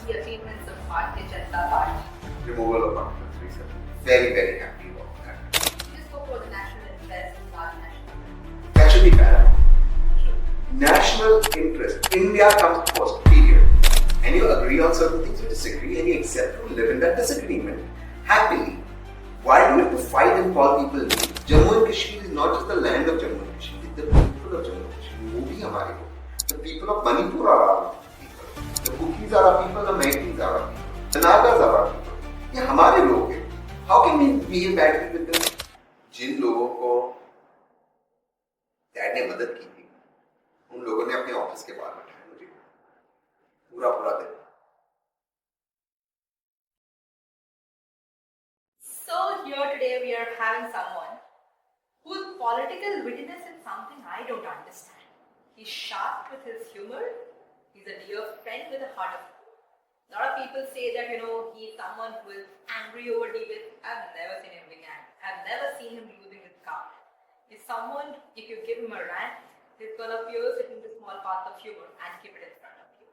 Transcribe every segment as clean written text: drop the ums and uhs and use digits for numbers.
the achievements of Bharatiya Janata Party? Removal of Article 370. Very, very happy about that. You just spoke about the national interest and large national interest. That should be paramount. True. National interest. India comes first, period. And you agree on certain things, you disagree, and you accept to live in that disagreement happily. Why do you have to fight and call people names? Jammu and Kashmir is not just the land of Jammu and Kashmir, it's the people of Jammu and Kashmir. वो भी हमारे लोग. The people of Manipur are our people. The Bukis are our people, the Maithis are our people. The Nagas are our people. ये हमारे लोग हैं. How can we behave badly with them? जिन लोगों को डैड ने मदद की थी, उन लोगों ने अपने ऑफिस के बाहर बैठाया मुझे पूरा दिन. So here today we are having someone whose political wittiness is something I don't understand. He's sharp with his humor. He's a dear friend with a heart of gold. A lot of people say that, he's someone who is angry over debates. I've never seen him being angry. I've never seen him losing his calm. He's someone, if you give him a rant, he's going to pierce it into small parts of humor and keep it in front of you.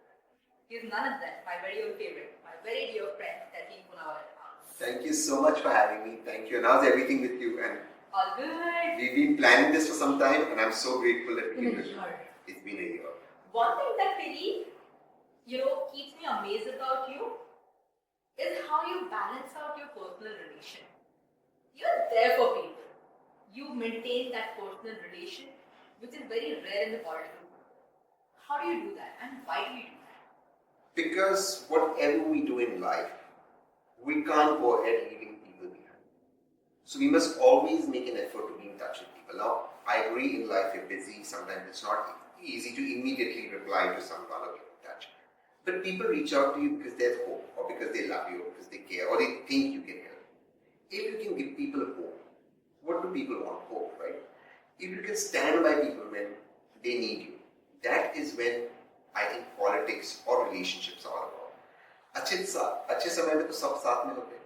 He's none of them, my very own favorite, my very dear friend, Tehseen Poonawala. Thank you so much for having me. Thank you. And how's everything with you? And All good. we've been planning this for some time, and I'm so grateful that we can do it. It's been a year. One thing that really, keeps me amazed about you is how you balance out your personal relation. You're there for people. You maintain that personal relation, which is very rare in the political world. How do you do that, and why do you do that? Because whatever we do in life, we can't go ahead leaving people behind. So we must always make an effort to be in touch with people. Now, I agree in life you're busy, sometimes it's not easy to immediately reply to someone or get in touch. But people reach out to you because there's hope, or because they love you, or because they care, or they think you can help. If you can give people hope, what do people want? Hope, right? If you can stand by people when they need you, that is when I think politics or relationships are all about. अच्छे समय में तो सब साथ में होते हैं.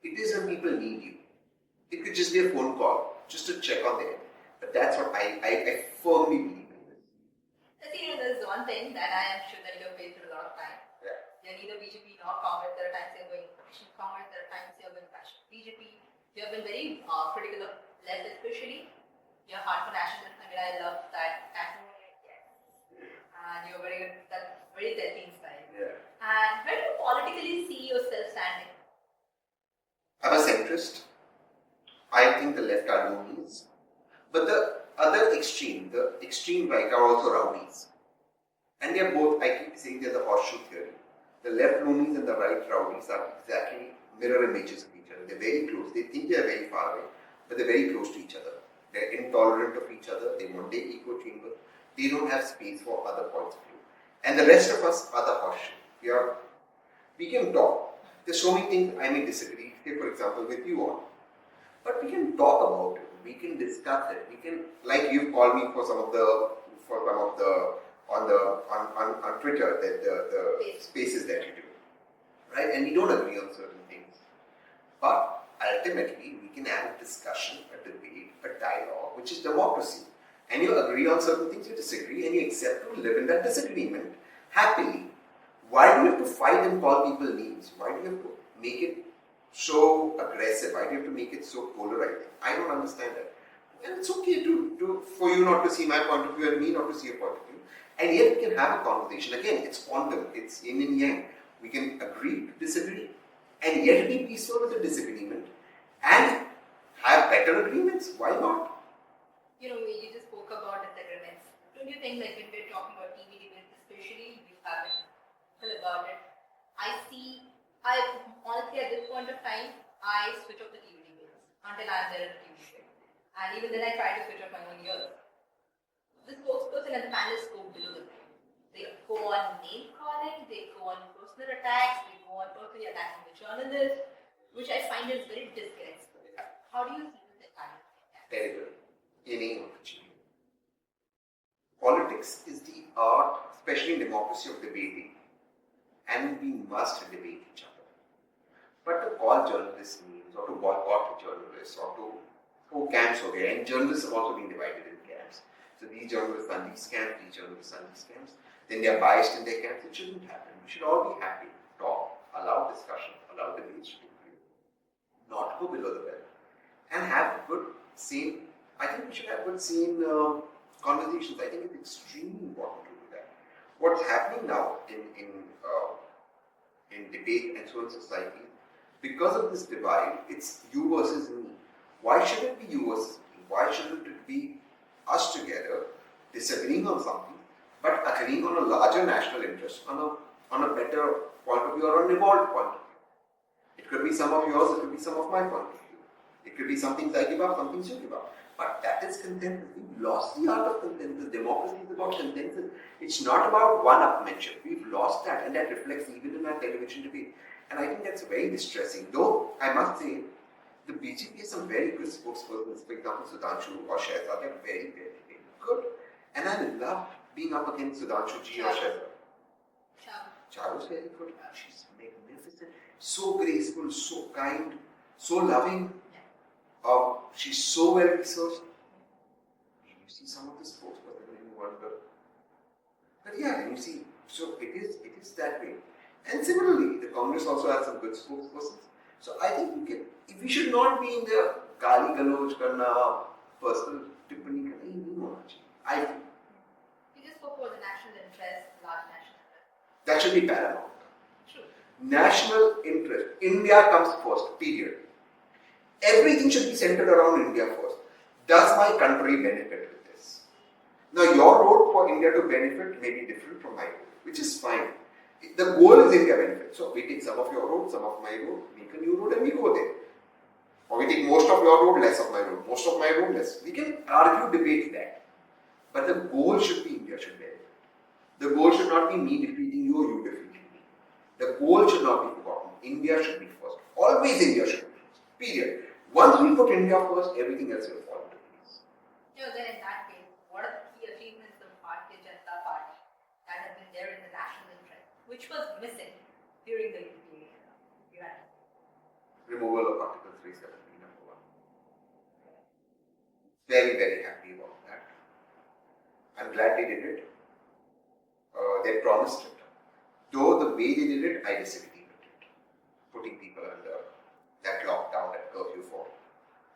It is when people need you. It could just be a phone call, just to check on them. But that's what I firmly believe in this. There's one thing that I am sure that you have faced a lot of time. Yeah. You're neither BJP nor Congress. There are times you're going fashion Congress, there are times you're going fashion BJP. You have been very critical of left especially. Your heart for nationalism. I love that. Yes. And you're very good. That's very Tehseen style. Yeah. And where do you politically see yourself standing? I'm a centrist. I think the left are loonies. But the other extreme, the extreme right, are also rowdies. And they are both, I keep saying they're the horseshoe theory. The left loonies and the right rowdies are exactly mirror images of each other. They're very close. They think they're very far away, but they're very close to each other. They're intolerant of each other. They want their echo chamber. They don't have space for other points of view. And the rest of us are the horseshoe. We can talk. There's so many things I may disagree, say for example, with you on. But we can talk about it. We can discuss it. We can, like you've called me for some of the on Twitter, the spaces that you do, right? And we don't agree on certain things. But ultimately, we can have a discussion, a debate, a dialogue, which is democracy. And you agree on certain things, you disagree, and you accept to live in that disagreement happily. Why do you have to fight and call people names? Why do you have to make it so aggressive? Why do you have to make it so polarizing? I don't understand that. And it's okay for you not to see my point of view and me not to see your point of view. And yet we can have a conversation. Again, it's quantum, it's yin and yang. We can agree to disagree and yet be peaceful with the disagreement and have better agreements. Why not? You just spoke about disagreements. Don't you think when we're talking about TV debates especially, you haven't heard about it? I honestly at this point of time, I switch off the TV debates until I'm there in the TV debate. And even then I try to switch off my own ears. The spokesperson and the panelists go below the line. They go on name calling, they go on personal attacks, they go on personally attacking the journalists, which I find is very disgraceful. How do you see this kind of thing? Terrible. Any opportunity. Politics is the art, especially in democracy, of debating. And we must debate each other. But to call journalists names, or to boycott journalists, or to camps over there, and journalists have also been divided in camps. So these journalists are these camps, these journalists are these camps. Then they are biased in their camps. It shouldn't happen. We should all be happy, talk sane. I think we should have good sane conversations. I think it's extremely important to do that. What's happening now in debate and so in society, because of this divide, it's you versus me. Why should it be you versus me? Why shouldn't it be us together disagreeing on something, but agreeing on a larger national interest, on a better point of view or an evolved point of view? It could be some of yours, it could be some of my point of view. It could be some things I give up, some things you give up. But that is consensus. We've lost the art of consensus. Democracy is about consensus. It's not about one-upmanship. We've lost that, and that reflects even in our television debate. And I think that's very distressing. Though, I must say, the BJP has some very good spokespersons. For example, Sudhanshu or Shehzad, they're very, very, very good. And I love being up against Sudhanshu ji or Shehzad. Charu's very good. She's magnificent. So graceful, so kind, so loving. She's so well researched. You see some of the spokespersons and you wonder. But yeah, you see, so it is that way. And similarly, the Congress also has some good spokespersons. So I think we should not be in the Gali Galoj Karna, personal tippani karna. I feel. You just spoke about the national interest, large national interest. That should be paramount. True. National interest. India comes first, period. Everything should be centered around India first. Does my country benefit with this? Now, your road for India to benefit may be different from my road, which is fine. The goal is India benefit. So, we take some of your road, some of my road, make a new road and we go there. Or we take most of your road, less of my road, most of my road, less. We can argue, debate that. But the goal should be India should benefit. The goal should not be me defeating you or you defeating me. The goal should not be forgotten. India should be first. Always India should be first. Period. Once we put India first, everything else will fall into place. Then in that case, what are the key achievements of Bharatiya Janata Party that have been there in the national interest, which was missing during the UPA era? Removal of Article 370, number one. Very, very happy about that. I'm glad they did it. They promised it. Though the way they did it, I disagree with it. Putting people under that lockdown, that curfew for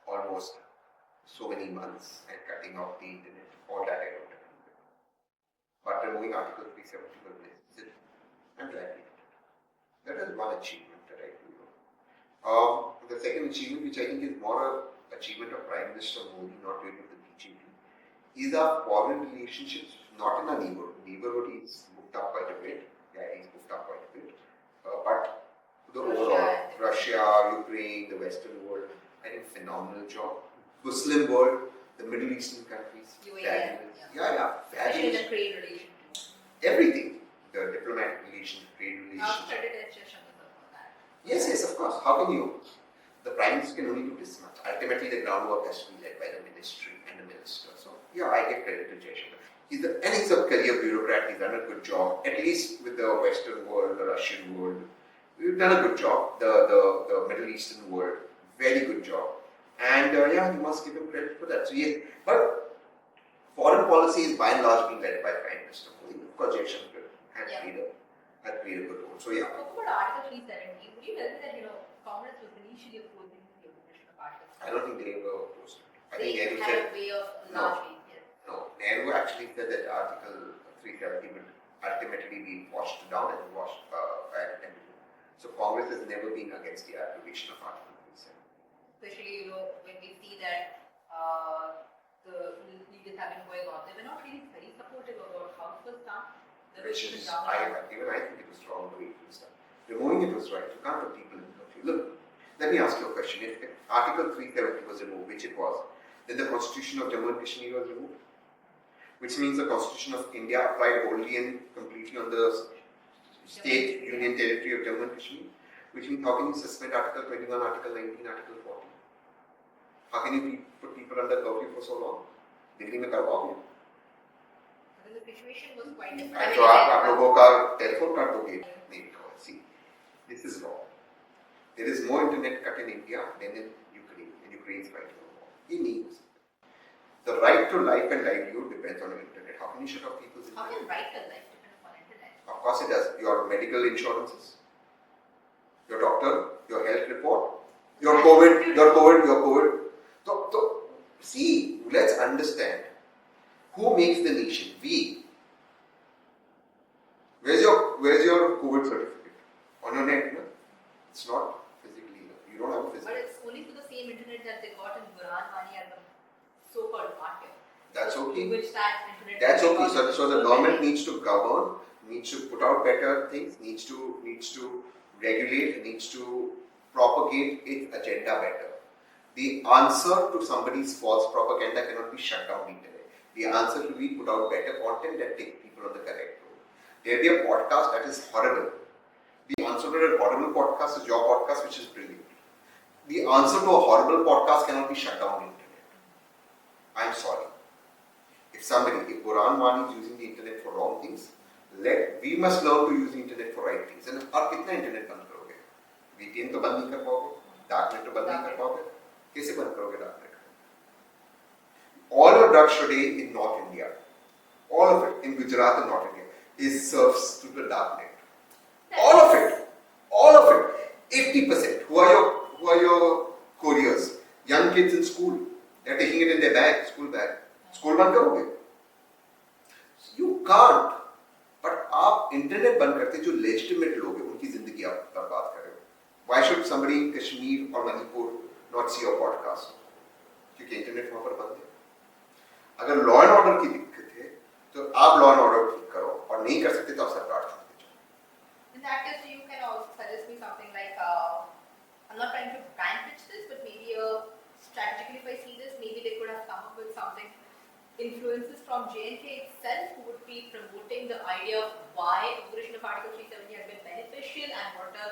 almost so many months and cutting off the internet, all that I don't agree with. But removing Article 370 was necessary. I'm glad we did it. That is one achievement that I do. The second achievement, which I think is more an achievement of Prime Minister Modi, not really of the BJP, is our foreign relationships, not in our neighborhood. Neighborhood is booked up quite a bit. Yeah, he's booked up quite a bit. But the overall, Russia, Ukraine, the Western world, I think phenomenal job. Muslim world, the Middle Eastern countries, fabulous. Yeah, Especially fabulous. the trade relations. Everything. The diplomatic relations, trade relations. Yes, of course. How can you? The Prime Minister can only do this much. Ultimately, the groundwork has to be led by the ministry and the minister. So, yeah, I give credit to Jaishankar. He's a career bureaucrat. He's done a good job, at least with the Western world, the Russian world. We've done a good job. The Middle Eastern world, very good job. And yeah, you must give him credit for that. So yes, but foreign policy is by and large being led by Prime Minister Modi. Of course, Jaishankar had played a good role. So yeah. Talk about Article 370. Would you tell me that Congress was initially opposing the implementation of Article 370? I don't think they ever opposed it. I think Nehru said a way of largely. No, Nehru actually said that Article 370 would ultimately be washed down and washed by the So Congress has never been against the abrogation of Article 370. Especially, when we see that the leaders have been going on, they were not really very supportive about how it was done. Even I think it was wrong the way it was done. Removing it was right. You can't put people in curfew. Look, let me ask you a question. If Article 370 was removed, which it was, then the Constitution of Jammu and Kashmir was removed, which means the Constitution of India applied wholly and completely on the state, union territory of Jammu and Kashmir, which means how can you suspend Article 21, Article 19, Article 40? How can you put people under curfew for so long? Delhi में करवाओगे? The situation was quite different. तो आप लोगों का telephone काट दोगे? नहीं करो. See, this is wrong. There is more internet cut in India than in Ukraine, and Ukraine is fighting a war. He needs. The right to life and livelihood depends on the internet. How can you shut off people's internet? How can right to life depend upon internet? Of course it does. Your medical insurances, your doctor, your health report, your COVID. So See, let's understand. Who makes the nation? We. Where's your COVID certificate? On your net, no? It's not physically. You don't have a physical. But it's only through the same internet that they got in Burhan Wani and the so-called market. That's okay. Which that internet. That's okay. So the government needs to govern, needs to put out better things, needs to regulate, needs to propagate its agenda better. The answer to somebody's false propaganda cannot be shut down the internet. The answer will be put out better content that take people on the correct road. There be a podcast that is horrible. The answer to a horrible podcast is your podcast, which is brilliant. The answer to a horrible podcast cannot be shut down the internet. I'm sorry. If Burhan Wani is using the internet for wrong things, we must learn to use the internet for right things. And आप कितना internet बंद करोगे? VPN तो बंद नहीं कर पाओगे, darknet तो बंद नहीं कर पाओगे, कैसे बंद करोगे darknet? All your drugs today in North India, all of it in Gujarat and North India, is serves to the darknet. All of it. 80%. Who are your couriers? Young kids in school. They're taking it in their bag, school bag. School बंद करोगे? You can't. But आप internet बंद करते जो legitimate लोग हैं उनकी जिंदगी आप बर्बाद कर रहे हो. Why should somebody in Kashmir or Manipur not see your podcast? क्योंकि इंटरनेट वहाँ पर बंद है. अगर लॉ एंड ऑर्डर की दिक्कत है तो आप लॉ एंड ऑर्डर ठीक करो और नहीं कर सकते तो आप सरकार छोड़ दो. In that case, you can also suggest me something like, I'm not trying to brand pitch this, but maybe strategically if I see this, maybe they could have come up with something, influences from J&K itself who would be promoting the idea of why abolition of Article 370 had been beneficial and what are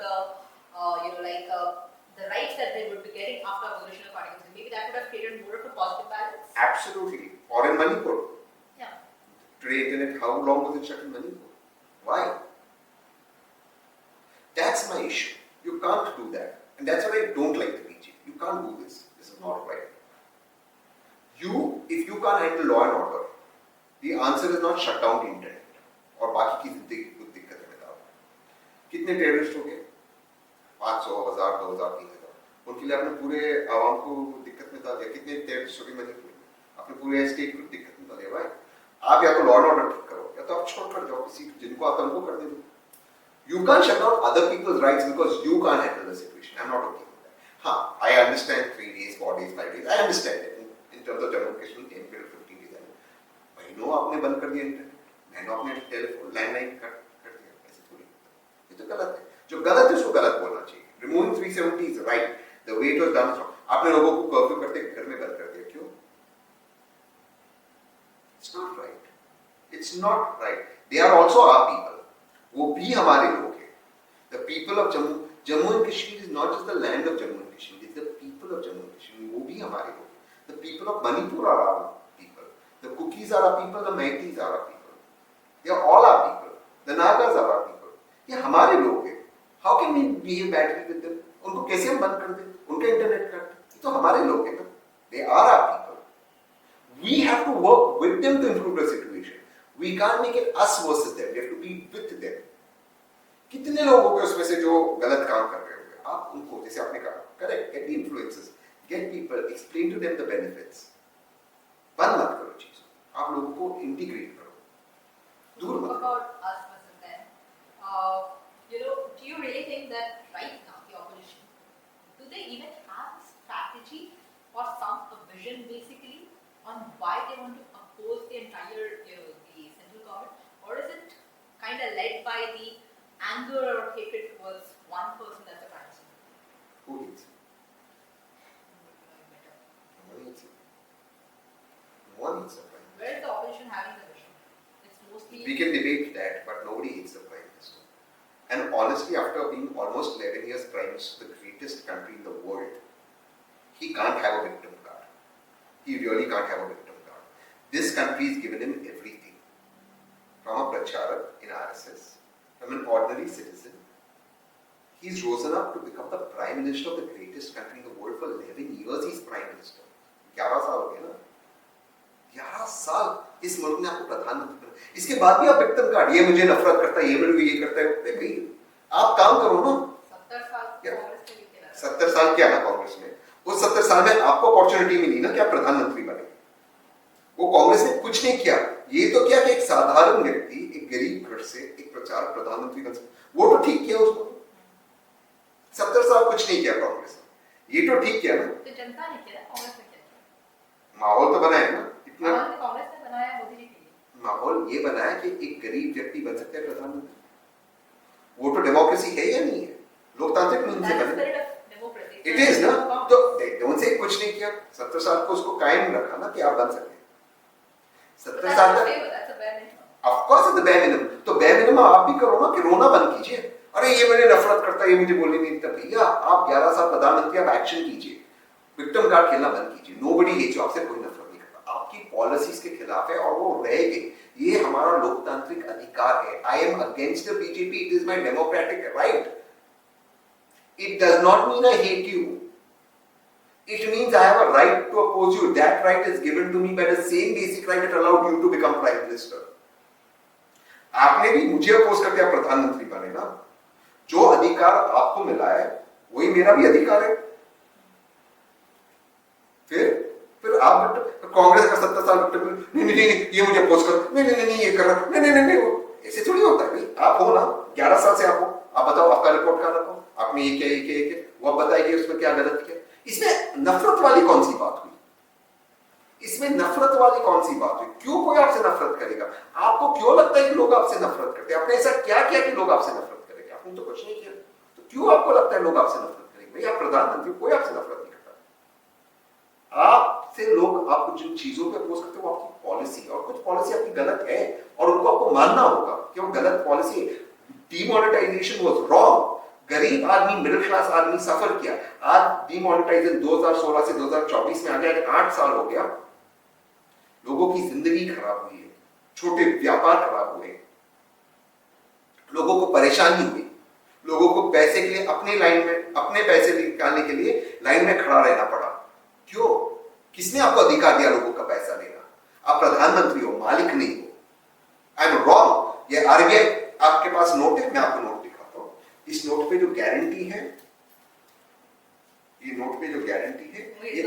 the rights that they would be getting after abolition of Article 370. Maybe that would have created more of a positive balance. Absolutely. Or in Manipur. Yeah. Today internet, how long was it shut in Manipur? Why? That's my issue. You can't do that. And that's what I don't like the BJP. You can't do this. This is not right. If you can't handle law and order, the answer is not shut down the internet. और बाकी की कुछ दिक्कतें बता. कितने terrorist हो गए? 500, 1000, 2000, 3000. उनके लिए आपने पूरे आवाम को दिक्कत में डाल दिया. कितने टेररिस्ट हो गए मणिपुर में? आपने पूरे स्टेट को दिक्कत में डाल दिया भाई. आप या तो लॉ एंड ऑर्डर ठीक करो या तो आप छोड़ कर जाओ किसी जिनको आता है उनको कर दे. You can't shut down other people's rights because you can't handle the situation. I'm not okay with that. I understand 3 days, 4 days, 5 days. I understand it. In terms of Jammu and Kashmir, 10 to 15 days. महीनों आपने बंद कर दिया internet. महीनों आपने telephone landline कर दिया. ऐसे थोड़ी. ये तो गलत है. जो गलत है उसको गलत बोलना चाहिए. Removing 370 is right. The way it was done is wrong. आपने लोगों को कर्फ्यू करते घर में बंद कर दिया. क्यों? It's not right. It's not right. They are also our people. वो भी हमारे लोग हैं. The people of Jammu and Kashmir is not just the land of Jammu and Kashmir. It's the people of Jammu and Kashmir. वो भी हमारे लोग हैं. The people of Manipur are our people. The Kukis are our people. The Meiteis are our people. They are all our people. The Nagas are our people. ये हमारे लोग हैं. How can we behave badly with them? उनको कैसे हम बंद कर दें? उनका इंटरनेट काट दें? ये तो हमारे लोग हैं ना. They are our people. We have to work with them to improve the situation. We can't make it us versus them. We have to be with them. कितने लोग होंगे उसमें से जो गलत काम कर रहे होंगे? आप उनको जैसे आपने कहा, correct, get the influences, get people, explain to them the benefits. बंद मत करो चीजों. आप लोगों को integrate करो. दूर मत करो. About us versus them. Do you really think that right now the opposition, do they even have a strategy or some vision basically on why they want to oppose the entire the central government, or is it kind of led by the anger or hatred towards one person that's the prime minister? Who hates him? Nobody hates him. No one hates the prime minister. Where is the opposition having the vision? It's mostly. We can debate that, but nobody hates the prime minister. And honestly, after being almost 11 years prime minister, the greatest country in the world, he can't have a victim card. He really can't have a victim card. This country has given him everything. From a pracharak in RSS, from an ordinary citizen, he's risen up to become the prime minister of the greatest country in the world. For 11 years he's prime minister. 11 साल हो गए ना? 11 साल इस मुल्क ने आपको प्रधानमंत्री बनाया. इसके बाद भी आप विक्टिम कार्ड, ये मुझे नफरत करता है, ये मेरे को ये करता है. भाई आप काम करो ना. 70 साल कांग्रेस के लिए 70 साल क्या ना कांग्रेस में. उस 70 साल में आपको अपॉर्चुनिटी मिली ना कि आप प्रधानमंत्री बने। वो कांग्रेस ने कुछ नहीं किया। ये तो क्या कि एक साधारण व्यक्ति, एक गरीब घर से एक प्रचारक प्रधानमंत्री बन सकता, वो तो ठीक किया उसको। 70 साल कुछ नहीं किया कांग्रेस ने, ये तो ठीक किया ना। तो जनता ने किया, कांग्रेस ने किया। माहौल तो बनाया ना इतना। माहौल कांग्रेस ने बनाया, मोदी जी के लिए। माहौल ये बनाया कि एक गरीब व्यक्ति बन सकता है प्रधानमंत्री। वो तो डेमोक्रेसी है या नहीं है? लोकतांत्रिक नीति से बने। इट इज ना। तो उनसे कुछ नहीं किया, 70 साल को उसको कायम रखा ना कि आप बन सकते। 70 साल तक of course is the bare minimum. तो बेयर मिनिमम आप भी करो ना कि रोना बंद कीजिए। अरे ये मैंने नफरत करता है, ये मुझे बोलने नहीं देता। भैया आप 11 साल प्रधानमंत्री, आप एक्शन कीजिए, विक्टिम कार्ड खेलना बंद कीजिए। नोबडी हेट्स यू, आपसे कोई नफरत नहीं करता, आपकी पॉलिसीज के खिलाफ है और वो रहेगी। ये हमारा लोकतांत्रिक अधिकार है। I am against the BJP, it is my democratic right. It does not mean I hate you. It means I have a right to oppose you. That right is given to me by the same basic right that allowed you to become Prime Minister. आपने भी मुझे oppose करके आप प्रधानमंत्री बने ना। जो अधिकार आपको मिला है वही मेरा भी अधिकार है। फिर आप कांग्रेस का 70 साल नहीं ये मुझे अपोज कर, नहीं ये कर रहा, नहीं ऐसे थोड़ी होता है भाई। आप हो ना, 11 साल से आप हो, आप बताओ आपका रिकॉर्ड क्या रखो, आपने ये किया, वो आप बताइए उसमें क्या गलत किया। इसमें नफरत वाली कौन सी बात हुई? इसमें नफरत वाली कौन सी बात हुई? क्यों कोई आपसे नफरत करेगा? आपको क्यों लगता है कि लोग आपसे नफरत करते हैं? आपने ऐसा क्या किया कि लोग आपसे नफरत करेंगे? आपने तो कुछ नहीं किया, तो क्यों आपको लगता है लोग आपसे नफरत करेंगे? भाई आप प्रधानमंत्री, कोई आपसे नफरत नहीं करता। आपसे लोग आपको जिन चीजों पे अपोज करते हैं वो आपकी पॉलिसी, और कुछ पॉलिसी आपकी गलत है और उनको आपको मानना होगा कि वो गलत पॉलिसी है। Demonetisation was wrong. गरीब आदमी, मिडिल क्लास आदमी सफर किया। आज डीमोनेटाइजेशन 2016 से 2024 में आ गया, 8 साल हो गया। लोगों की जिंदगी खराब हुई है, छोटे व्यापार खराब हुए, लोगों को परेशानी हुई, लोगों को पैसे के लिए अपने पैसे निकालने के लिए लाइन में खड़ा रहना पड़ा। क्यों? किसने आपको अधिकार दिया लोगों का पैसा लेना? आप प्रधानमंत्री हो, मालिक नहीं हो। I am wrong. ये आरबीआई, आपके पास नोट है, मैं आपको नोट दिखाता हूं। इस नोट पे जो गारंटी है, ये नोट पे जो गारंटी है, ये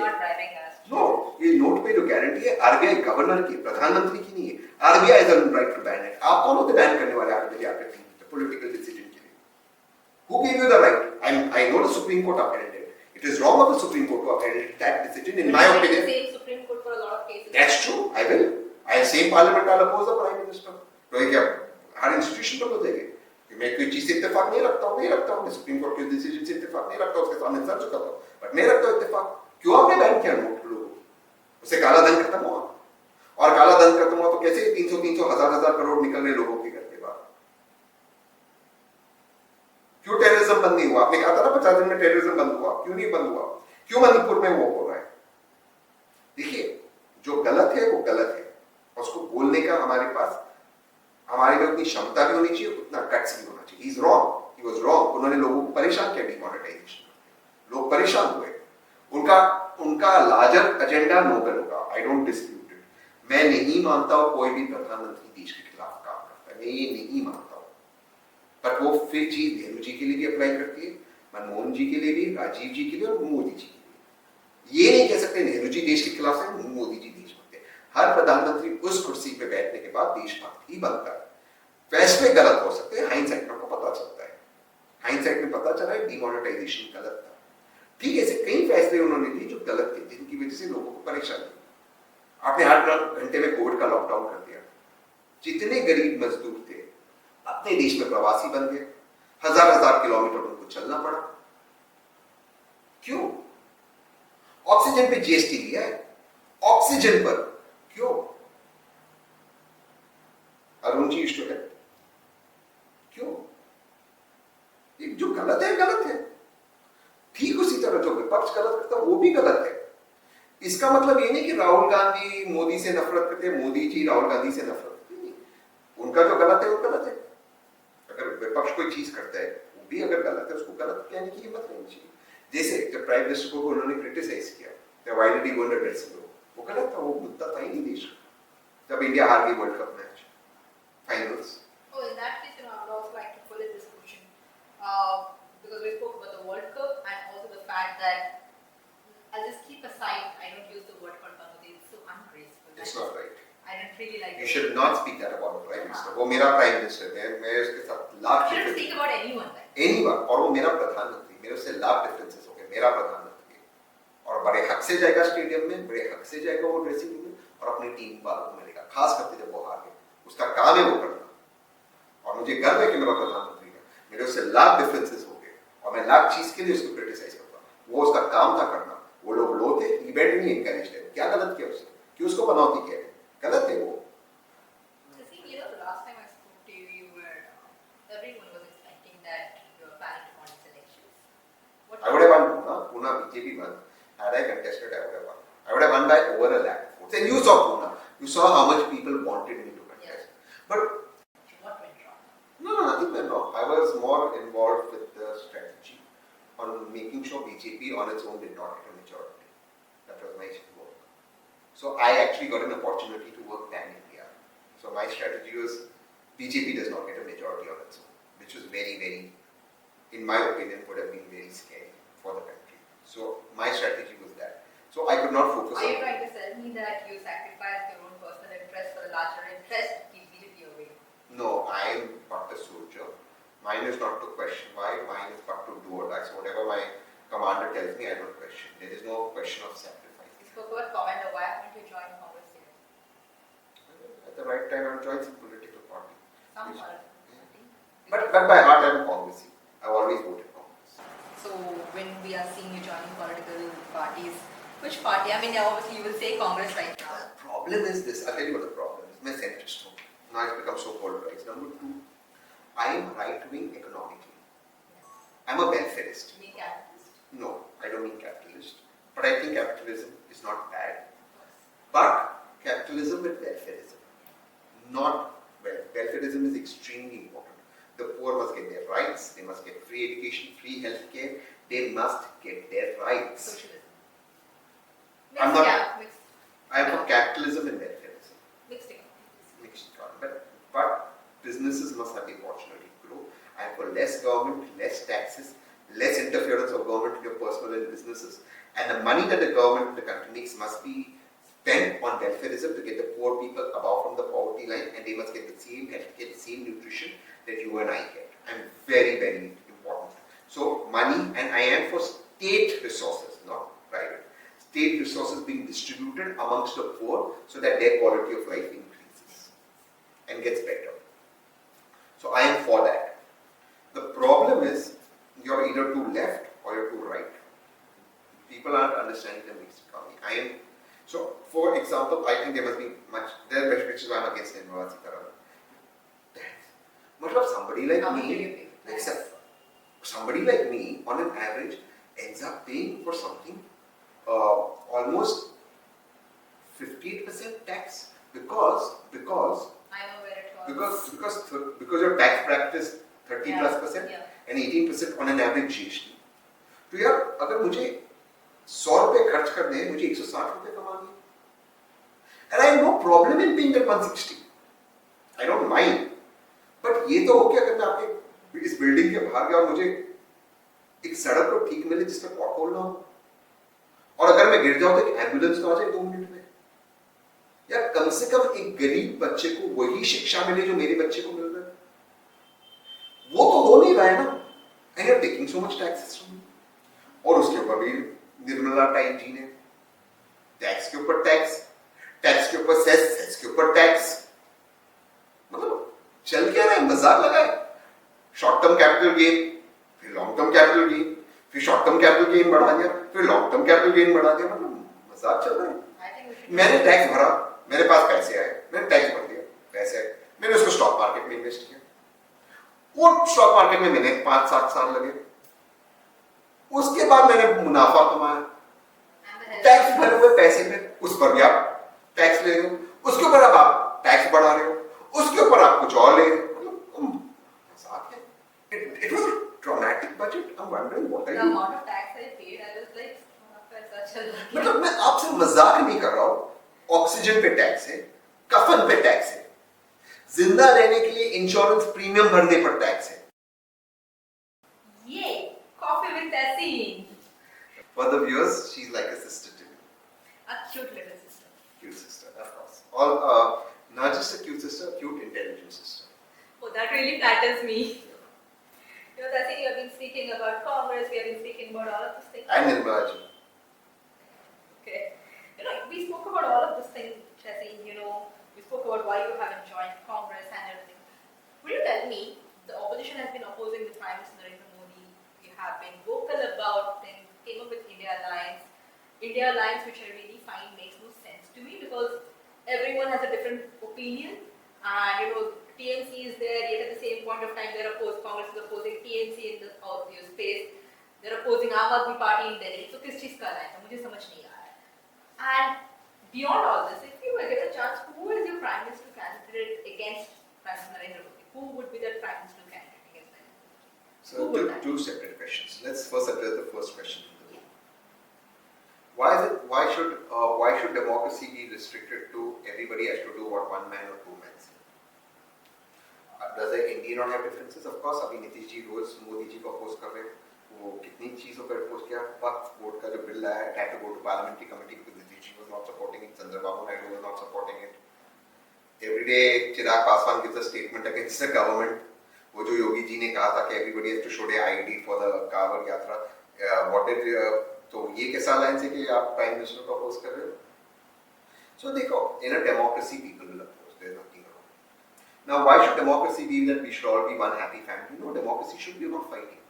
नोट पे जो गारंटी है आरबीआई गवर्नर की, प्रधानमंत्री की नहीं है। RBI has the right to ban it. आप कौन होते बैन करने वाले? आरबीआई पॉलिटिकल डिसीजन के लिए। Who gave you the right? I know the Supreme Court upheld it. It is wrong of the Supreme Court to uphold that decision, in my opinion. Same Supreme Court for a lot of cases. That's true. I will. I same Parliament I'll oppose the Prime Minister. तो ये क्या हर institution पर हो जाएगी कि मैं कोई चीज से इत्तेफाक नहीं रखता हूँ, मैं सुप्रीम कोर्ट के डिसीजन से इत्तेफाक नहीं रखता, उसके सामने सर झुकाता हूँ, बट नहीं रखता इत्तेफाक। क्यों आपने बैन किया नोट लोगों को? उससे काला धन खत्म हुआ, और काला धन खत्म हुआ तो कैसे 300 हजार करोड़ निकल रहे लोगों के घर के बाहर? क्यों टेररिज्म बंद नहीं हुआ? आपने कहा था ना 50 दिन में टेररिज्म बंद हुआ, क्यों नहीं बंद हुआ? क्यों मणिपुर में वो हो रहा है? देखिए, जो गलत है वो गलत है, उसको बोलने का हमारे में उतनी क्षमता भी होनी चाहिए, उतना गट्स भी होना चाहिए। He's wrong, he was wrong। उन्होंने लोगों को परेशान किया डिमोनेटाइजेशन, लोग परेशान हुए। उनका लार्जर एजेंडा नोबल होगा, आई डोंट डिस्प्यूट इट। मैं नहीं मानता हूं कोई भी प्रधानमंत्री देश के खिलाफ काम करता है, मैं ये नहीं मानता हूं। बट वो फिर चीज नेहरू जी के लिए भी अप्लाई करती है, मनमोहन जी के लिए भी, राजीव जी के लिए और मोदी जी के लिए। ये नहीं कह सकते नेहरू जी देश के खिलाफ है, मोदी जी देशभक्त है। हर प्रधानमंत्री उस कुर्सी पे बैठने के बाद देशभक्त ही बनता है। फैसले गलत हो सकते हैं, हाइंडसाइट में आपको पता चलता है। हाइंडसाइट में पता चला है डिमोनेटाइजेशन गलत था। ठीक है, ऐसे कई फैसले उन्होंने लिए जो गलत थे, जिनकी वजह से लोगों को परेशानी हुई। आपने 8 घंटे में कोविड का लॉकडाउन कर दिया। जितने गरीब मजदूर थे अपने देश में प्रवासी बन गए, हजार किलोमीटर उनको चलना पड़ा। क्यों? ऑक्सीजन पे जीएसटी लिया है, ऑक्सीजन पर क्यों? अरुण जी स्टूडेंट, क्यों? जो गलत है गलत है। ठीक उसी तरह जो विपक्ष गलत करता है वो भी गलत है। इसका मतलब ये नहीं कि राहुल गांधी मोदी से नफरत करते हैं, मोदी जी राहुल गांधी से नफरत करते हैं। उनका जो गलत है वो गलत है। अगर विपक्ष कोई चीज करता है वो भी अगर गलत है, उसको गलत कहने की हिम्मत नहीं चाहिए। जैसे जब प्राइम मिनिस्टर को उन्होंने क्रिटिसाइज किया, why did he go under dressing room, वो गलत था, वो मुद्दा था ही नहीं देश का। जब इंडिया हार गई world cup match finals. Oh, in that case, I would also like to pull in this question because we spoke about the World Cup and also the fact that You should not speak that about the Prime Minister. वो मेरा Prime Minister है, मैं उसके साथ lakh You shouldn't speak about anyone. anyone, और वो मेरा प्रधानमंत्री, मेरे उससे लाख डिफरेंसेस हो गए, मेरा प्रधानमंत्री, और बड़े हक से जाएगा स्टेडियम में, बड़े हक से जाएगा वो ड्रेसिंग रूम में, और अपनी टीम वालों को मिलेगा, खास करके जब वो हार गए, उसका काम है वो करना, और मुझे गर्व है कि मेरा प्रधानमंत्री है, मेरे उससे लाख डिफरेंसेस हो गए, और मैं लाख चीज के लिए उसको क्रिटिसाइज करता हूँ, वो उसका काम था करना, वो लोग लो थे, इवेंट नहीं एनकरेज थे, क्या गलत किया उसने, क्यों उसको बनौती किया, गलत है वो। You know, the last time I spoke to you, you were everyone was expecting that you were planning to contest elections. I would have won Pune BJP won. Had I contested, I would have won. I would have won by over a lakh votes. And you saw Pune. You saw how much people wanted me to contest. But what went wrong? no, nothing went wrong. I was more involved with the strategy on making sure BJP on its own did not get a majority. That was my work. So I actually got an opportunity to work pan India. So my strategy was BJP does not get a majority on its own, which was very, very, in my opinion, would have been very scary for the country. So my strategy was that. So I could not focus. Are you trying to tell me that you sacrificed your own personal interest for a larger interest to keep BJP away? No, I am not a soldier. Mine is not to question why. Mine is but to do or die. So whatever my commander tells me, I don't question. There is no question of sacrifice. You spoke about commander. Why haven't you joined Congress yet? At the right time, I will join some political party. Some political party. But by heart, I am Congressy. I have always voted Congress. So when we are seeing you joining political parties, which party? I mean, obviously you will say Congress right now. The problem is this. I'll tell you what the problem is. मैं centrist हूँ. Now it's become so polarized. Number two, I am right-wing economically. I'm a welfareist. You mean capitalist? No, I don't mean capitalist. But I think capitalism is not bad. But capitalism with welfareism. Not well. Welfareism is extremely important. The poor must get their rights. They must get free education, free healthcare. They must get their rights. Socialism. I'm not. Mixed. I am for capitalism and welfareism. Mixed economy. Mixed economy. But businesses must have the opportunity to grow. I am for less government, less taxes, less interference of government in your personal and businesses. And the money that the government, the country makes must be spent on welfareism to get the poor people above from the poverty line, and they must get the same healthcare, the same nutrition that you and I get. And very, very important. So money, and I am for state resources, not private. State resources being distributed amongst the poor so that their quality of life increases and gets better. So I am for that. The problem is you're either too left or you're too right. People aren't understanding the mixed economy. So for example, I think there must be much, which is why I'm against Naimisha. Somebody like me, somebody like me on an average ends up paying for something almost 58% tax because I know where it was. because your tax bracket is 30+% and 18% on an average GST. तो यार अगर मुझे 100 रुपए खर्च करने हैं, मुझे 160 रुपए कमाने हैं, and I have no problem in paying that 160. I don't mind. But ये तो हो गया अगर मैं आपके इस बिल्डिंग के बाहर गया और मुझे एक सड़क को ठीक मिले जिसमें पॉटहोल ना हो, और अगर मैं गिर जाऊं तो एक एम्बुलेंस तो आ जाए 2 मिनट में, या कम से कम एक गरीब बच्चे को वही शिक्षा मिले जो मेरे बच्चे को मिल रहा है, वो तो हो नहीं रहा है ना. And you're taking so much taxes from me. और उसके ऊपर भी निर्मला टाइप जी ने टैक्स के ऊपर टैक्स, टैक्स के ऊपर सेस, सेस के ऊपर टैक्स. मतलब चल क्या रहा है, मजाक लगा है. शॉर्ट टर्म कैपिटल गेन, फिर लॉन्ग टर्म कैपिटल गेन, फिर शॉर्ट टर्म कैपिटल गेन बढ़ा दिया, फिर लॉन्ग टर्म कैपिटल गेन बढ़ा दिया. मतलब मजाक चल रहा है. मैंने टैक्स भरा, मेरे पास पैसे आए, मैंने टैक्स भर दिया, पैसे आए, मैंने उसको स्टॉक मार्केट में इन्वेस्ट किया, और स्टॉक मार्केट में मैंने 5-7 साल लगे, उसके बाद मैंने मुनाफा कमाया, टैक्स भरे हुए पैसे में उस पर भी आप टैक्स ले रहे हो, उसके ऊपर अब आप टैक्स बढ़ा रहे हो, उसके ऊपर आप कुछ और ले रहे हो. मजाक है. It was a traumatic budget. I'm wondering what I The amount of tax I paid, I was like, such a lucky. मतलब मैं आपसे मजाक नहीं कर रहा हूँ. ऑक्सीजन पे टैक्स है, कफन पे टैक्स है, जिंदा रहने के लिए इंश्योरेंस प्रीमियम भरने पर टैक्स है. Yay! Coffee with Tehseen. For the viewers, she's like a sister to me. A cute little sister. Cute sister, of course. All Not just a cute sister, a cute intelligent sister. Oh, that really flatters me. You know, Desi, you have been speaking about Congress, we have been speaking about all of these things. And Nirmala. Okay. You know, we spoke about all of these things, Desi, you know, we spoke about why you haven't joined Congress and everything. Will you tell me, the opposition has been opposing the Prime Minister Narendra Modi, we have been vocal about things, came up with India Alliance, which I really find makes no sense to me because everyone has a different opinion and you know TMC is there, yet at the same point of time they're opposed, Congress is opposing TMC in the space, they're opposing Aam Aadmi Party in Delhi. So किस चीज का alliance है मुझे समझ नहीं आ रहा है. And beyond all this, if you were get a chance, who is your Prime Minister candidate against Prime Minister Narendra Modi? Who would be that Prime Minister candidate against Narendra Modi? So two separate questions. Let's first address the first question. Why should democracy be restricted to everybody has to do what one man or two men say? Does the India not have differences? Of course. अभी नीतीश जी रोज मोदी जी को oppose कर रहे हैं. वो कितनी चीजों पर oppose किया. वक्त वोट का जो बिल आया, it had to go to parliamentary committee because Nitish ji was not supporting it. Chandrababu Naidu was not supporting it. Every day Chirag Paswan gives a statement against the government. वो जो योगी जी ने कहा था कि everybody has to show their ID for the Kavar Yatra. What did तो ये कैसा alliance है कि आप प्राइम मिनिस्टर को अपोज कर रहे हो? सो देखो, in a democracy people will oppose, there is nothing wrong. Now why should democracy be that we should all be one happy family? No, democracy should be about fighting.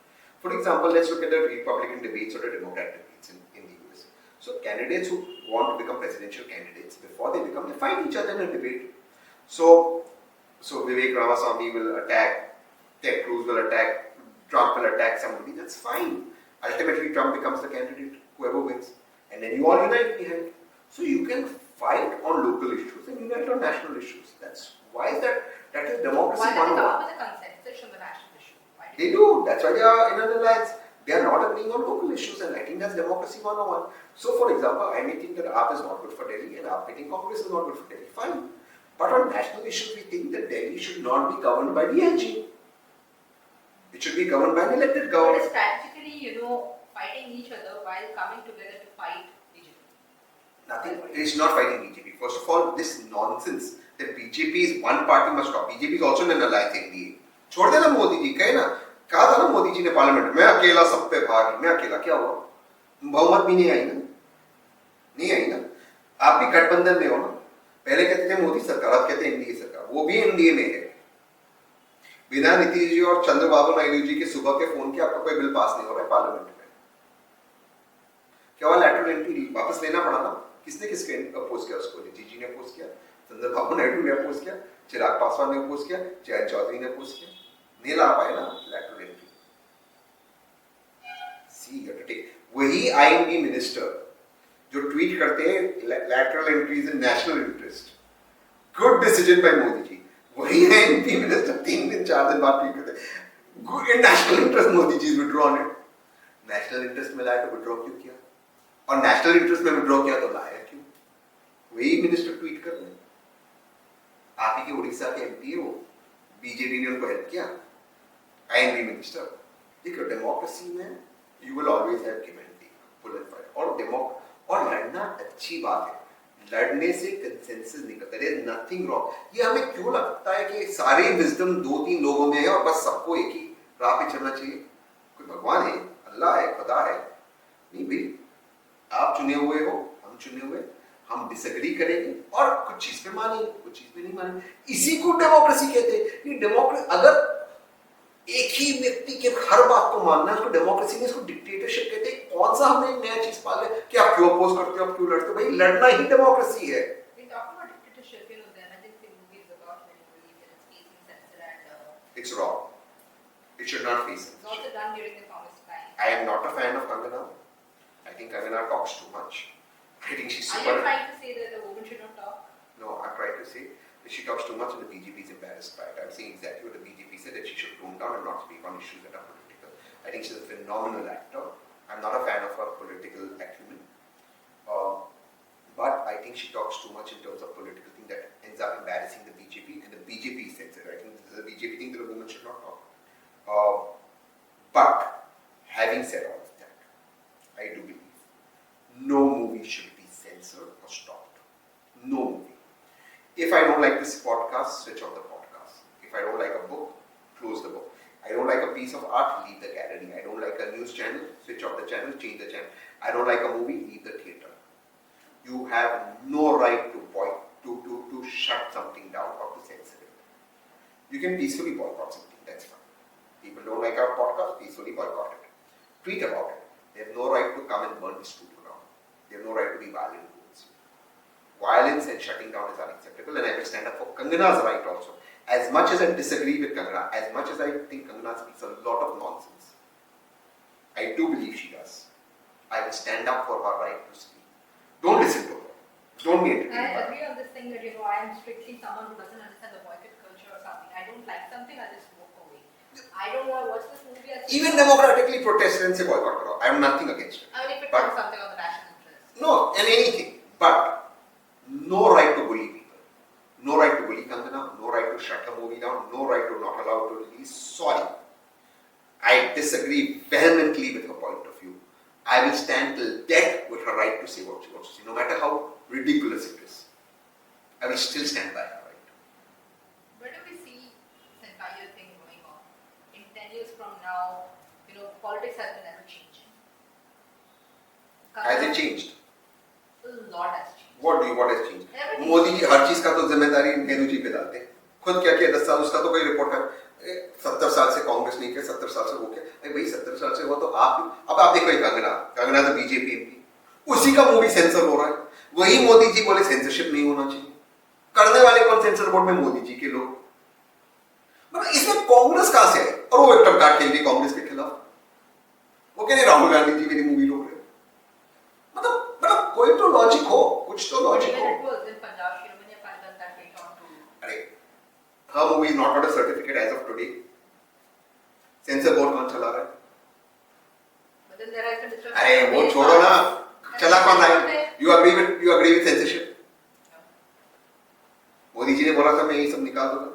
For example, let's look at the Republican debates और the Democratic debates in the US. So candidates who want to become presidential candidates, before they become, they fight each other in a debate. So Vivek Ramaswamy will attack, Ted Cruz will attack, Trump will attack somebody. That's fine. Ultimately, Trump becomes the candidate, whoever wins, and then you all unite behind. So you can fight on local issues and unite on national issues. That's why is that? That is democracy. Why don't they come up with a consensus on the national issue? They do. That's why they are in an alliance. They are not agreeing on local issues, and I think that's democracy 101. So, for example, I may think that AAP is not good for Delhi, and AAP may think Congress is not good for Delhi. Fine. But on national issues, we think that Delhi should not be governed by the NG. It should be governed by an elected government. But strategically, you know, fighting each other while coming together to fight BJP. Nothing. It's not fighting BJP. First of all, this nonsense that BJP is one party must stop. BJP is also in an alliance NDA. छोड़ देना मोदी जी, कहे ना, कहा था ना मोदी जी ने parliament में, मैं अकेला सब पे भारी, मैं अकेला, क्या हुआ? बहुमत भी नहीं आई ना, नहीं आई ना. आप भी गठबंधन में हो ना. पहले कहते थे मोदी सरकार, अब कहते हैं एनडीए सरकार. वो भी एनडीए में है. बिना नीतीश जी और चंद्रबाबू नायडू जी के सुबह के फोन के आपका कोई बिल पास नहीं हो रहा है पार्लियामेंट में. क्या हुआ? लैटरल एंट्री वापस लेना पड़ा ना. किसने किसके अपोज किया उसको? नीतीश जी ने अपोज किया, चंद्रबाबू नायडू ने अपोज किया, चिराग पासवान ने अपोज किया, जयंत चौधरी ने अपोज किया. नहीं ला पाए ना lateral entry. See you have to take. वही आईएनबी मिनिस्टर जो ट्वीट करते हैं lateral entries in national interest, good decision by Modi ji, वही है एमपी मिनिस्टर 3 दिन 4 दिन बाद ट्वीट करते हैं in national interest Modi ji withdraw it. National interest में लाया तो विड्रॉ क्यों किया? और नेशनल इंटरेस्ट में विड्रॉ किया तो लाया क्यों? वही मिनिस्टर ट्वीट कर रहे हैं. आप ही के उड़ीसा के एमपी हो, बीजेपी ने उनको हेल्प किया, आईएनबी मिनिस्टर. देखो, डेमोक्रेसी में you will always have give and take, pull and fight. और लड़ना अच्छी बात है. लड़ने से कंसेंसस निकलता है. There is nothing wrong. ये हमें क्यों लगता है कि सारी विजडम 2-3 लोगों में है और बस सबको एक ही राह पे चलना चाहिए? कोई भगवान है, अल्लाह है, खुदा है? नहीं भाई, आप चुने हुए हो, हम चुने हुए, हम डिसएग्री करेंगे और कुछ चीज पे मानेंगे, कुछ चीज पे नहीं मानेंगे. इसी को डेमोक्रेसी कहते हैं. ये डेमोक्रेसी, अगर एक ही व्यक्ति के हर बात को मानना है, उसको डेमोक्रेसी नहीं, इसको डिक्टेटरशिप कहते हैं. कौन सा हमने एक नया चीज पाल लिया कि आप क्यों अपोज करते हो, आप क्यों लड़ते हो? भाई, लड़ना ही डेमोक्रेसी है. It's wrong. It should not face it. It's also done during the Congress time. I am not a fan of Kangana. I think Kangana talks too much. I think she's super. Are you trying to say that a woman should not talk? No, I'm trying to say that she talks too much and the BJP is embarrassed by it. I'm saying exactly what the BJP said, that she should tone down and not speak on issues that are political. I think she's a phenomenal actor. I'm not a fan of her political acumen. But I think she talks too much in terms of political thing that ends up embarrassing the BJP, and the BJP says it. I think this is a BJP thing that a woman should not talk. But having said all of that, I do believe no movie should be censored or stopped. No movie. If I don't like this switch off the podcast. If I don't like a book, close the book. I don't like a piece of art, leave the gallery. I don't like a news channel, switch off the channel, change the channel. I don't like a movie, leave the theatre. You have no right to shut something down or to censor it. You can peacefully boycott something, that's fine. People don't like our podcast, peacefully boycott it. Tweet about it. They have no right to come and burn the studio down. They have no right to be violent towards you. Violence and shutting down is unacceptable, and I will stand up for Kangana's right also. As much as I disagree with Kangana, as much as I think Kangana speaks a lot of nonsense, I do believe she does. I will stand up for her right to speak. Don't listen to her. Don't be entertained. I agree on this thing that, I am strictly someone who doesn't understand the boycott culture or something. I don't like something, I just walk away. I don't want to watch this movie. Even democratically protest and say boycott karo. I have nothing against it. I mean, if it comes something on the national interest. No, and anything. But no right to bully people. No right to bully Kangana. No right to shut a movie down. No right to not allow to release. Sorry. I disagree vehemently with her point of view. I will stand till death with her right to say what she wants to say, no matter how ridiculous it is. I will still stand by her right. Where do we see this entire thing going on? In 10 years from now, politics has been ever changing. Has it changed? A lot has changed. What has changed? Everything. Modi ji हर चीज का तो जिम्मेदारी नेहरू जी पे डालते हैं. खुद क्या किया 10 साल उसका तो कोई रिपोर्ट है. 70 साल से कांग्रेस नहीं किया, 70 साल से वो किया. भाई 70 साल से वो तो आप देखो ये कंगना तो बीजेपी एमपी, उसी का मूवी सेंसर हो रहा है. वही मोदी जी बोले सेंसरशिप नहीं होना चाहिए. करने वाले कौन सेंसर बोर्ड में? मोदी जी के लोग. मतलब इसमें कांग्रेस कहां से है? और वो विक्टर कार्ड खेल रही कांग्रेस के खिलाफ. वो कह रहे राहुल गांधी जी मेरी मूवी रोक रहे. मतलब कोई तो लॉजिक हो, कुछ तो लॉजिक हो. अरे her movie is not got a certificate as of today. Sensor board कौन चला रहा है? अरे वो छोड़ो ना, चला कौन रहा है? You agree with censorship? Modi ji ने बोला था मैं ये सब निकाल दूंगा.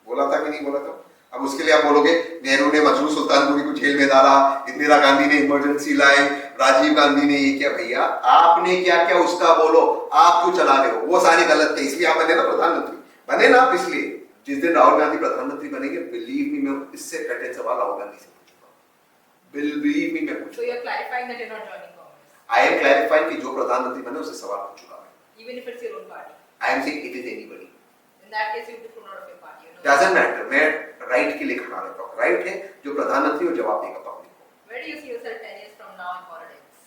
बोला था कि नहीं बोला था? अब उसके लिए आप बोलोगे नेहरू ने मजरू सुल्तानपुरी को जेल में डाला, इंदिरा गांधी ने इमरजेंसी लाई, राजीव गांधी ने ये किया. भैया आपने क्या किया उसका बोलो. आप क्यों चला रहे हो? वो सारे गलत थे, इसलिए आप बने ना प्रधानमंत्री. बने ना आप इसलिए. जिस दिन राहुल गांधी प्रधानमंत्री बनेंगे, बिलीव मी, मैं इससे कठिन सवाल राहुल गांधी से पूछूंगा. बिलीव मी, मैं पूछूंगा. So you're clarifying that you're not joining Congress. I am clarifying कि जो प्रधानमंत्री बने उससे सवाल पूछूंगा मैं. Even if it's your own party. I am saying it is anybody. In that case, you'll be thrown out of your party. Doesn't matter. मैं right के लिए खड़ा रहता हूँ. राइट है जो प्रधानमंत्री और जवाब देगा पब्लिक को. Where do you see yourself 10 years from now in politics?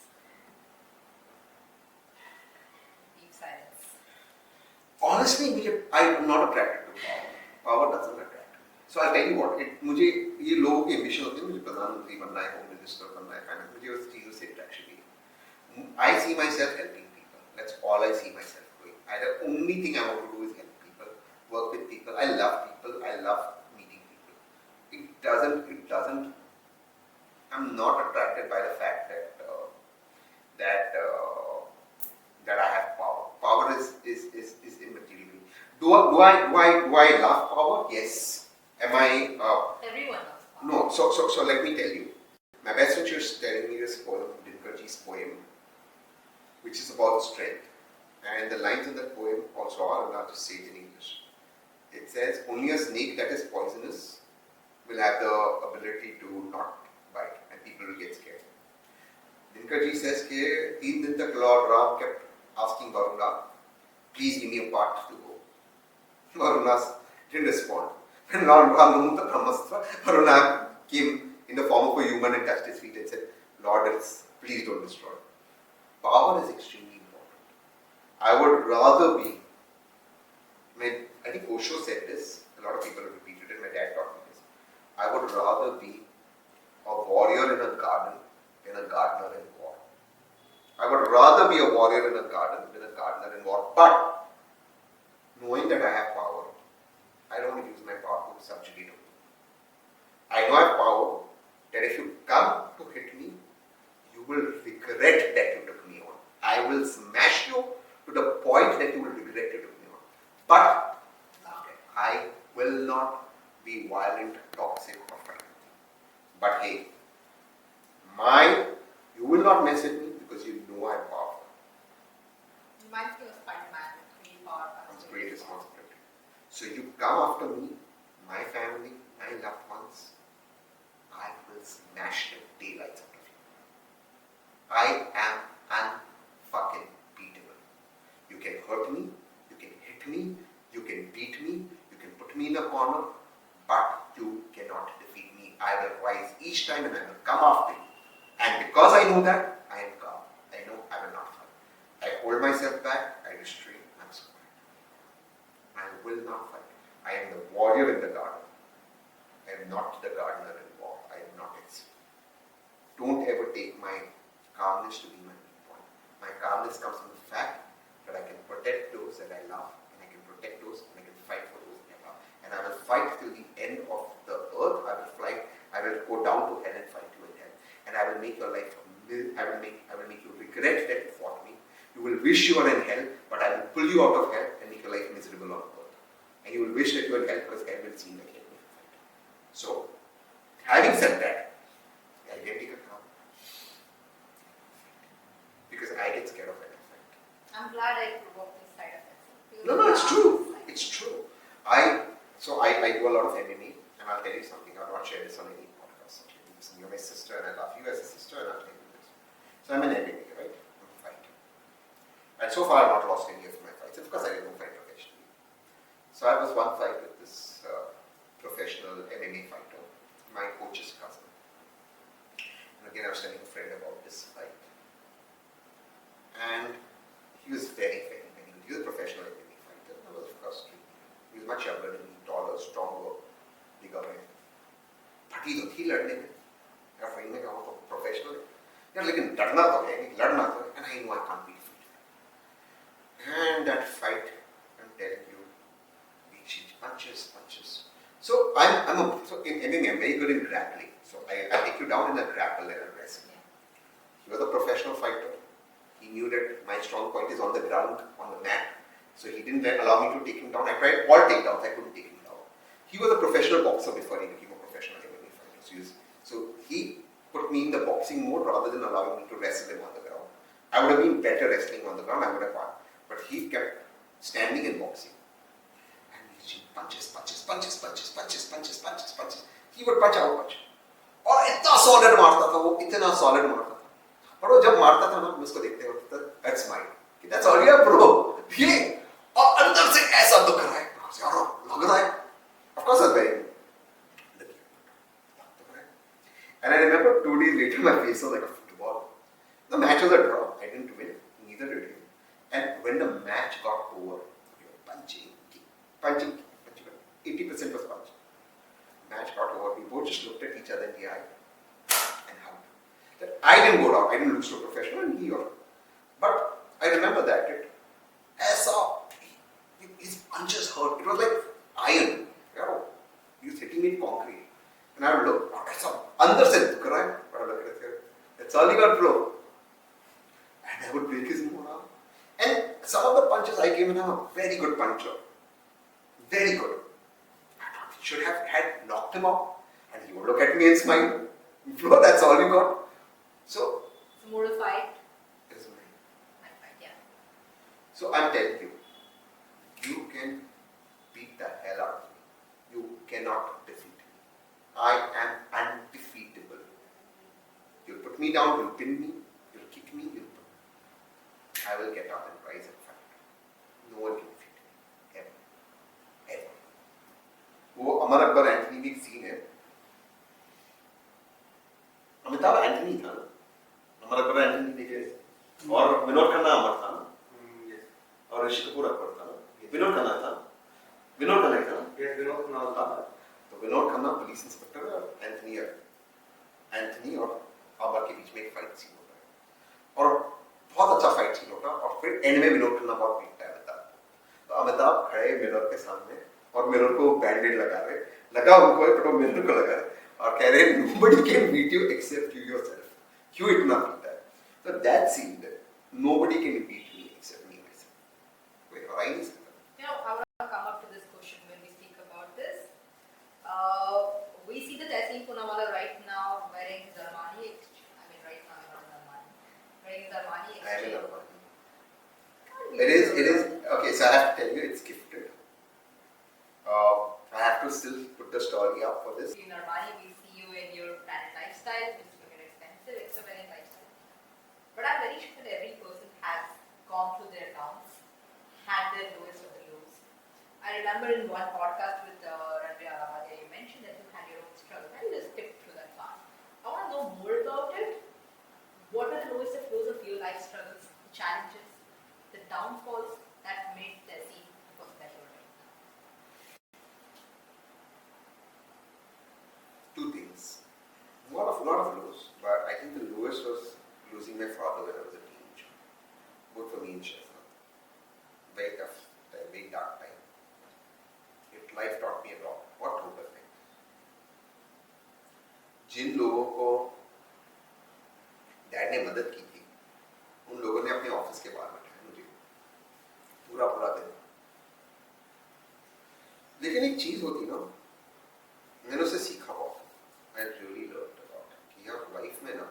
Deep silence. Honestly, I'm not attracted to power. Power doesn't attract me. So I'll tell you what. मुझे ये लोगों की एम्बिशन होती है, मुझे प्रधानमंत्री बनना है, होम मिनिस्टर बनना है, फाइनेंस. मुझे उस चीजों से अट्रैक्शन नहीं है. I see myself helping people. That's all I see myself doing. The only thing I want to do is help people, work with people. I love people. I love meeting people. It doesn't. I'm not attracted by the fact that I have power. Power is immaterial. Do I love power? Yes. Am I? Everyone loves power. No. So let me tell you. My best friend was telling me this poem, Dinkarji's poem, which is about strength. And the lines in that poem also are, and I'll just say it in English. It says, only a snake that is poisonous will have the ability to not bite, and people will get scared. Dinkarji says that 3 दिन तक Lord Ram kept asking Varuna, please give me a part to go. Varuna didn't respond. When Lord Ram removed the Brahmastra, Varuna came in the form of a human and touched his feet and said, Lord, please don't destroy. Power is extremely important. I would rather be, I think Osho said this, a lot of people have repeated it, my dad taught me this. I would rather be a warrior in a garden than a gardener in war. I would rather be a warrior in a garden than a gardener in war. But, knowing that I have power, I don't use my power to subjugate you. I know I have power, that if you come to hit me, you will regret that you took me on. I will smash you to the point that you will regret you took me on. But, I will not be violent, toxic, or violent. But hey, you will not mess with me because you know I am powerful. Reminds me of Spider-Man with great power. It's great responsibility. So you come after me, my family, my loved ones, I will smash the daylights out of you. I am unfucking beatable. You can hurt me, you can hit me, you can beat me, you can put me in a corner, but you cannot defeat me. I will rise each time and I will come after you. And because I know that, I am calm. I know I will not fight. I hold myself back, I restrain, I'm so quiet. I will not fight. I am the warrior in the garden. I am not the gardener in war. I am not it. Don't ever take my calmness to be my weak point. My calmness comes from the fact that I can protect those that I love, and I can protect those, and I can fight for those that I love. And I will fight till the end of the earth. I will go down to hell and fight you in hell. And I will make your life, I will make you regret that you fought me. You will wish you are in hell, but I will pull you out of hell and make your life miserable on earth. And you will wish that you are in hell because hell will seem like hell. So, having said that, I get take a calm. Because I get scared of it. I'm glad I provoked this side of it. No, it's true. It's true. I do a lot of MMA, and I'll tell you something. I'll not share this on any podcast. Listen, you're my sister, and I love you as a sister, and I'll tell you this. So I'm an MMA, right? I'm a fighter. And so far, I've not lost any of my fights. Of course, I didn't fight professionally. So I was one fight with this professional MMA fighter, my coach's cousin. And again, I was telling a friend about this fight. And he was very good. He was a professional MMA fighter. I was, of course, he was much younger than me, taller, stronger, bigger man. But he लड़ने में या fight में कहाँ तो professional है यार लेकिन डरना तो है नहीं लड़ना तो है and I know I can't be defeated. And that fight, I'm telling you, we exchange punches. So so in MMA I'm very good in grappling. So I take you down in a grapple and a wrestle. Yeah. He was a professional fighter. He knew that my strong point is on the ground, on the mat. So he didn't allow me to take him down. I tried all takedowns, I couldn't take him down. He was a professional boxer before he became a professional MMA fighter. So he put me in the boxing mode rather than allowing me to wrestle him on the ground. I would have been better wrestling on the ground, I would have won. But he kept standing in boxing. And he punches. He would punch, I would punch. और इतना solid मारता था वो, इतना solid मारता था. और वो जब मारता था ना, मैं उसको देखते होता था, that's mine. That's all you have, bro. ये और अंदर से ऐसा दुख रहा है, यार लग रहा है. Of course, I was very. And I remember 2 days later, my face was like a football. The match was a draw. I didn't win, neither did he. And when the match got over, we were punching. 80% was punching. Match got over. We both just looked at each other in the eye and hugged. I didn't go down. I didn't lose to a professional, and he or. But I remember that his punches hurt. It was like iron. He was hitting me in concrete. And I would look, अंदर से दुख रहा है, बड़ा लग रहा था. That's all he got, bro. And I would break his mood. And some of the punches I gave him, I'm a very good puncher. Very good. I thought he should have had knocked him out. And he would look at me and smile. Bro, that's all you got. So, it's more to fight. It is mine. My fight, yeah. So I'm telling you, you can beat the hell out of me. You cannot defeat me. I am undefeatable. You'll put me down, you'll pin me, you'll kick me, I will get up and rise and fight. No one can defeat me. Ever. वो Amar Akbar Anthony में एक scene है. Amitabh Anthony था ना, Amar Akbar Anthony देखे और विनोद खन्ना अमर था ना, और ऋषि कपूर अकबर था ना, विनोद खन्ना था, विनोद खन्ना था ना, विनोद खन्ना था. तो विनोद खन्ना पुलिस इंस्पेक्टर है और एंथनी और अकबर के बीच में एक फाइट सीन होता है और बहुत अच्छा फाइट सीन होता है और फिर एंड में विनोद खन्ना बहुत पीटता है अमिताभ. तो अमिताभ खड़े मिरर के सामने और मिरर को बैंडेड लगा उनको है, पर वो मिरर को लगा और कह रहे nobody can beat you except you yourself. क्यों इतना पीटता है? So that scene that nobody can beat me except me myself. कोई हरा ही नहीं सकता. I want to come up to this question when we speak about this. We see the Tehseen Poonawala right now wearing his Armani exchange. I mean, right now he's not in Armani. Wearing his Armani exchange. I am in Armani. It is, okay, so I have to tell you, it's gifted. remember in one podcast with Ranveer Alamade, you mentioned that you had your own struggle. Can you just skip through that part? I want to know more about it. What are the lowest of lows of your life struggles, the challenges, the downfalls that made Desi the person that you are right now? Two things. Lot of lows, but I think the lowest was losing my father when I was a teenager. Both for me and Shazna. Very tough time, very dark time. Life taught me a lot. What total thing? जिन लोगों को dad ने मदद की थी, उन लोगों ने अपने ऑफिस के बाहर बैठाया मुझे पूरा दिन। लेकिन एक चीज होती ना, मैंने उसे सीखा बहुत। I really learned a lot कि यार लाइफ में ना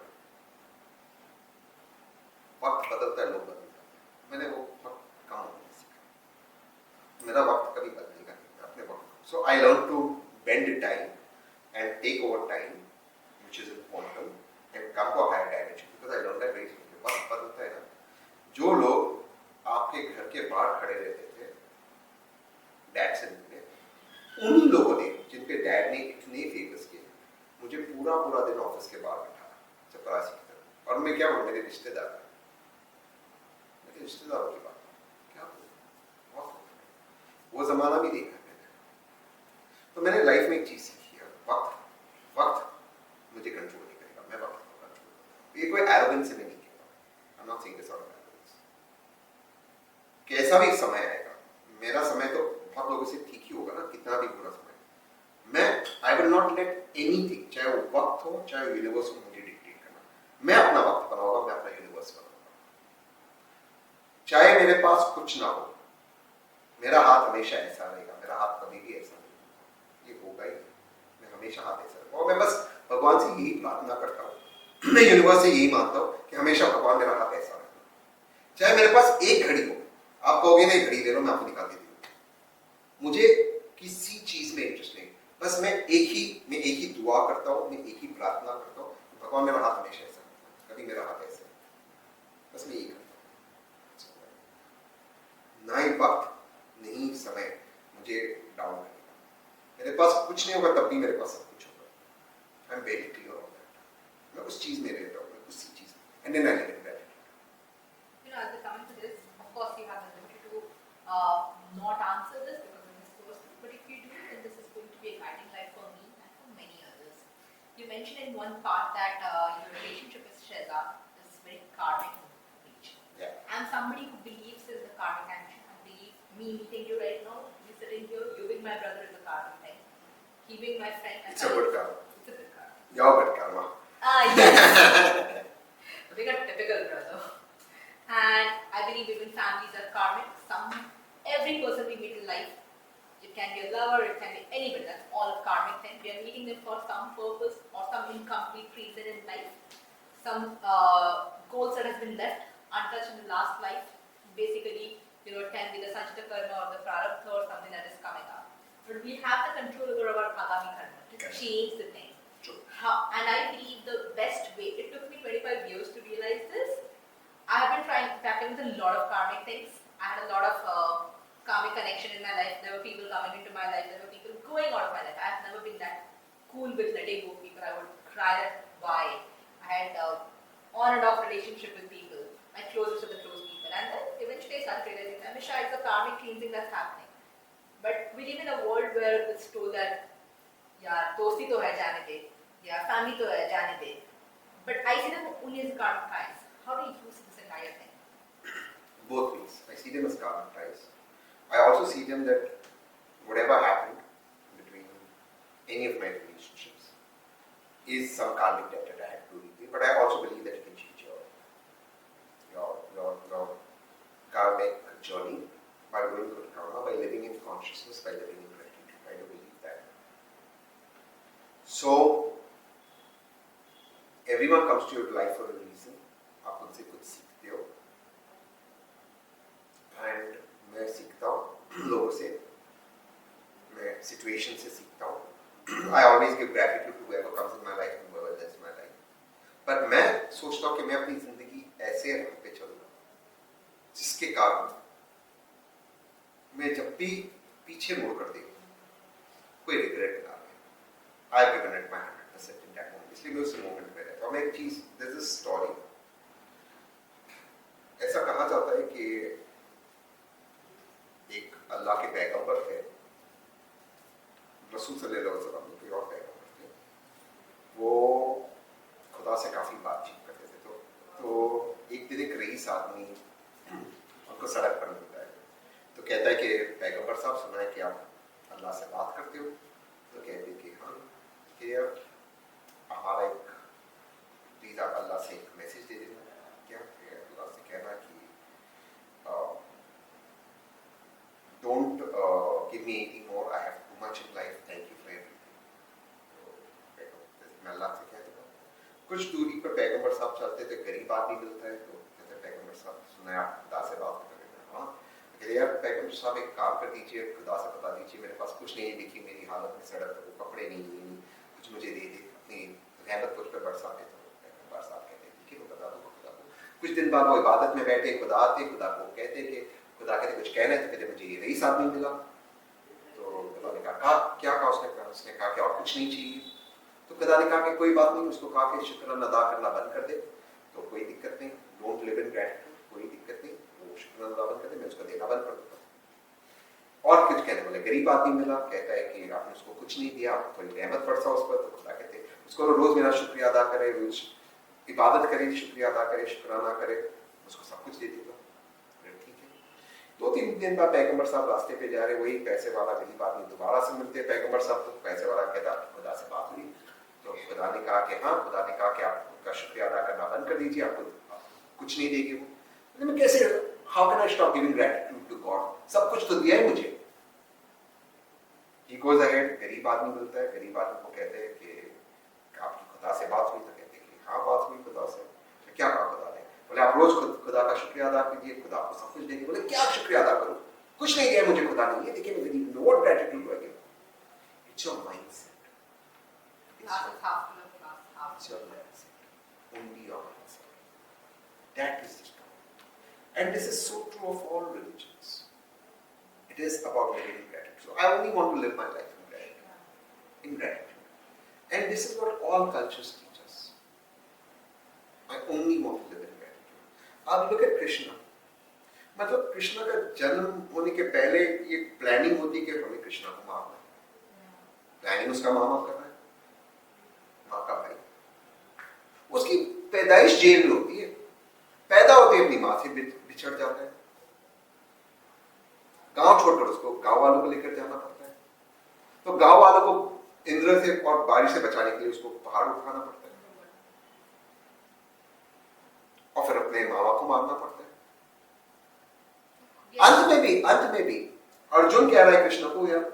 वक्त बदलता है, लोग बदलते हैं। मैंने वो बहुत कम होने सीखा। मेरा वक्त कभी बदलेगा नहीं, अपने वक्त। So I learned to bend the time and take over time, which is important, and come to a higher dimension because I learned that very soon. वक्त बदलता है ना। जो लोग आपके घर के बाहर खड़े रहते थे, डैड से मिलने, उन्हीं लोगों ने, जिनके डैड ने इतने फेमस किए, मुझे पूरा दिन ऑफिस के बाहर बैठा चपरासी की तरह। और मैं क्या बोलूं, मेरे रिश्तेदारों की बात क्या बोलूं, वो जमाना भी देखा मैंने। तो मैंने लाइफ में एक चीज सीखी है, वक्त मुझे कंट्रोल नहीं करेगा, मैं वक्त को कंट्रोल करूंगा। ये कोई एरोगेंस से नहीं किया, I am not saying this out of arrogance. कैसा भी समय आएगा, मेरा समय तो बहुत लोगों से ठीक ही होगा ना, कितना भी बुरा समय, I will not let anything, चाहे वो वक्त हो चाहे वो यूनिवर्स हो, मुझे डिक्टेट करना। मैं अपना वक्त बनाऊंगा, मैं अपना यूनिवर्स बनाऊंगा। चाहे मेरे पास कुछ ना हो, मेरा हाथ हमेशा ऐसा रहेगा, मेरा हाथ कभी भी ऐसा नहीं, ये होगा ही। मैं हमेशा हाथ ऐसा रहेगा, और मैं बस भगवान से यही प्रार्थना करता हूँ, मैं यूनिवर्स से यही मानता हूँ कि हमेशा भगवान मेरा हाथ ऐसा रहे। चाहे मेरे पास एक घड़ी हो, आप कहोगे नहीं घड़ी ले लो, मैं आपको निकाल के दूंगा। मुझे किसी चीज में इंटरेस्ट नहीं, बस मैं एक ही दुआ करता हूँ, मैं एक ही प्रार्थना करता हूँ, भगवान मेरा हाथ हमेशा ऐसा रहे, कभी मेरा हाथ ऐसा, बस मैं यही करता हूँ। ना ही वक्त नहीं समय मुझे डाउन करेगा। मेरे पास कुछ नहीं होगा, तब भी मेरे पास सब कुछ होगा। I am very clear on that. मैं उस चीज में रहता हूँ, मैं उसी चीज में, and then I live in that. You know, as we come to this, of course, you have the ability to not answer this because of this person, but if you do, then this is going to be a guiding light for me and for many others. You mentioned in one part that your relationship with Sheza is very karmic in nature. Yeah. I'm somebody who believes in the karmic action. I believe me meeting you right now, you sitting here, you being my brother is a karmic thing. He being my friend. It's a good karma. It's a good karma. Your good karma. Yes. Being a typical brother. And I believe even families are karmic. Every person we meet in life, it can be a lover, it can be anybody, that's all a karmic thing. We are meeting them for some purpose or some incomplete reason in life. Some goals that has been left untouched in the last life. Basically, it can be the Sanchita Karma or the Prarabdha or something that is coming up. But we have the control over our Agami Karma to change the thing. And I believe the best way, it took me 25 years to realize this. I have been tackling with a lot of karmic things. I had a lot of karmic connection in my life. There were people coming into my life. There were people going out of my life. I have never been that cool with letting go of people. I would cry that why. I had on and off relationship with people. My closest of the close people. And then eventually I started realizing, Naimisha, it's a karmic cleansing that's happening. But we live in a world where it's told that, yeah, dosti to hai jane de. Yeah, family to hai jane de. But I see them only as karmic ties. How do you use this entire thing? Both ways. I see them as karmic ties. I also see them that whatever happened between any of my relationships is some karmic debt that I had to repay. But I also believe that you can change your karmic journey by doing good karma, by living in consciousness, by living in gratitude. I do believe that. So everyone comes to your life for a reason. आप उनसे कुछ सीखते हो, and मैं सीखता हूँ लोगों से, मैं सिचुएशन से सीखता हूँ। I always give gratitude to whoever comes in my life and whoever lives my life. पर मैं सोचता हूँ कि मैं अपनी जिंदगी ऐसे राह पे चलूँगा जिसके कारण मैं जब भी पीछे मुड़ कर कोई रिग्रेट ना रहे. I've given it my 100% in that moment. इसलिए मैं उस मोमेंट में रहता हूँ. मैं एक चीज, there's a story. ऐसा कहा जाता है कि एक अल्लाह के पैगंबर थे, रसूल सल्लल्लाहु अलैहि वसल्लम कोई और पैगंबर थे, वो खुदा से काफी बातचीत करते थे. तो एक दिन एक रईस आदमी उनको सड़क पर मिलता है, तो कहता है कि पैगंबर साहब, सुना है कि आप अल्लाह से बात करते हो. तो कहते हैं कि हाँ, कि हमारा एक प्लीज आप अल्लाह से एक मैसेज दे देना. क्या अल्लाह से कहना कि don't give me any more, I have too much in life, thank you for everything. मैं अल्लाह से कह दूंगा. कुछ दूरी पर पैगंबर साहब चलते थे, गरीब आदमी मिलता है, तो कहते हैं पैगंबर साहब, सुना है आप खुदा से बात कर रहे हैं. हाँ. कहते यार पैगंबर साहब, एक काम कर दीजिए, खुदा से बता दीजिए मेरे पास कुछ नहीं है, देखिए मेरी हालत में सड़क पर कपड़े नहीं, कुछ मुझे दे दे, अपनी रहमत कुछ पर बरसा दे. तो पैगंबर साहब कहते हैं ठीक है, वो बता दूंगा खुदा को. कुछ दिन बाद वो इबादत में बैठे, खुदा आते, खुदा को कहते कि खुदा कहते कुछ कहना है. तो कहते मुझे ये रईस आदमी मिला. तो खुदा ने कहा क्या कहा? उसने कहा कि और कुछ नहीं चाहिए. तो खुदा ने कहा कि कोई बात नहीं. उसको कहा कि शुक्राना अदा करना बंद कर दे. तो कोई दिक्कत नहीं, डोंट लिव इन ग्रैटिट्यूड, कोई दिक्कत नहीं, वो शुक्राना अदा बंद कर दे, मैं उसको देना बंद कर दूंगा. और कुछ कहने बोले, गरीब आदमी मिला, कहता है कि आपने उसको कुछ नहीं दिया, थोड़ी रहमत बरसा उस पर. तो खुदा कहते उसको रोज मेरा शुक्रिया अदा करे, रोज इबादत करे, शुक्रिया अदा करे, शुक्राना करे, उसको सब कुछ दे देगा. ठीक है. 2-3 दिन बाद पैगंबर साहब रास्ते पे जा रहे, वही पैसे वाला गरीब आदमी दोबारा से मिलते. पैगंबर साहब को पैसे वाला कहता खुदा से बात हुई. तो खुदा ने कहा कि हाँ, खुदा ने कहा कि आप उनका शुक्रिया अदा करना बंद कर दीजिए, आपको कुछ नहीं देंगे वो. मैं कैसे, how can I stop giving gratitude to God? सब कुछ तो दिया है मुझे. He goes ahead, गरीब आदमी मिलता है, गरीब आदमी को कहते हैं कि आपकी खुदा से बात हुई? तो कहते हैं कि हाँ बात हुई खुदा से. तो क्या कहा खुदा ने? बोले आप रोज खुदा का शुक्रिया अदा कीजिए, खुदा आपको सब कुछ देंगे. बोले क्या शुक्रिया अदा करूं, कुछ नहीं दिया मुझे खुदा ने. ये देखिए मैं गरीब हूं, what gratitude do I give? It's your mindset. It's your mindset. Only your mindset. That is the story. And this is so true of all religions. It is about living in gratitude. So I only want to live my life in gratitude. In gratitude. And this is what all cultures teach us. I only want to live in gratitude. अब look at Krishna. मतलब कृष्ण का जन्म होने के पहले ये planning होती कि हमें कृष्णा को मारना है. प्लानिंग उसका मामा कर रहा है, माँ का भाई. उसकी पैदाइश जेल में होती है, पैदा होते अपनी माँ से बिछड़ जाता है, गांव छोड़कर उसको गांव वालों को लेकर जाना पड़ता है. तो गांव वालों को इंद्र से और बारिश से बचाने के लिए उसको पहाड़ उठाना पड़ता है, और फिर अपने मामा को मारना पड़ता है. अंत में भी अर्जुन कह रहा है कृष्ण को, यार